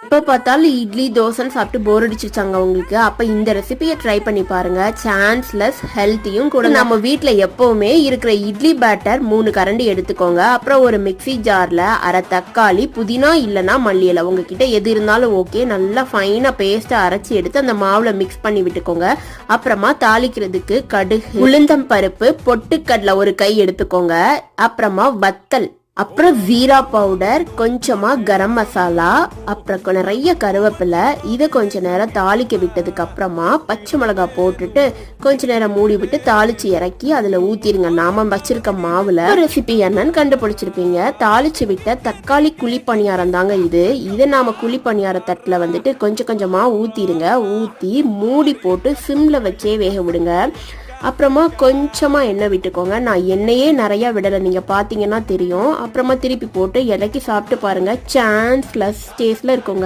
இப்போ பார்த்தாலும் இட்லி தோசைன்னு சாப்பிட்டு போர் அடிச்சிருச்சாங்க உங்களுக்கு. அப்போ இந்த ரெசிபியை ட்ரை பண்ணி பாருங்க. சான்ஸ்லெஸ் ஹெல்த்தியும் கூட. நம்ம வீட்டில் எப்பவுமே இருக்கிற இட்லி பேட்டர் 3 கரண்டி எடுத்துக்கோங்க. அப்புறம் ஒரு மிக்சி ஜாரில் அரை தக்காளி, புதினா இல்லைன்னா மல்லி இலை, உங்ககிட்ட எது இருந்தாலும் ஓகே, நல்லா ஃபைனாக பேஸ்ட்டை அரைச்சி எடுத்து அந்த மாவில் மிக்ஸ் பண்ணி விட்டுக்கோங்க. அப்புறமா தாளிக்கிறதுக்கு கடுகு, உளுந்தம் பருப்பு, பொட்டுக்கடலை ஒரு கை எடுத்துக்கோங்க. அப்புறமா வத்தல், அப்புறம் ஜீரா பவுடர், கொஞ்சமா கரம் மசாலா, அப்புறம் நிறைய கருவேப்பிலை. இதை கொஞ்ச நேரம் தாளிக்க விட்டதுக்கு அப்புறமா பச்சை மிளகாய் போட்டுட்டு கொஞ்ச நேரம் மூடி விட்டு தாளிச்சு இறக்கி அதுல ஊத்திருங்க. நாம வச்சிருக்க மாவுல ரெசிபி என்னன்னு கண்டுபிடிச்சிருப்பீங்க. தாளிச்சு விட்ட தக்காளி குழி பணியாரம் தாங்க இது. இதை நாம குழி பணியார தட்டுல வந்துட்டு கொஞ்சம் கொஞ்சமா ஊத்திருங்க. ஊத்தி மூடி போட்டு சிம்ல வச்சே வேக விடுங்க. அப்புறமா கொஞ்சமா எண்ணெய் விட்டுக்கோங்க. நான் எண்ணெயே நிறைய விடலை, நீங்க பாத்தீங்கன்னா தெரியும். அப்புறமா திருப்பி போட்டு இலக்கி சாப்பிட்டு பாருங்க. சான்ஸ்லெஸ் டேஸ்ட்ல இருக்குங்க.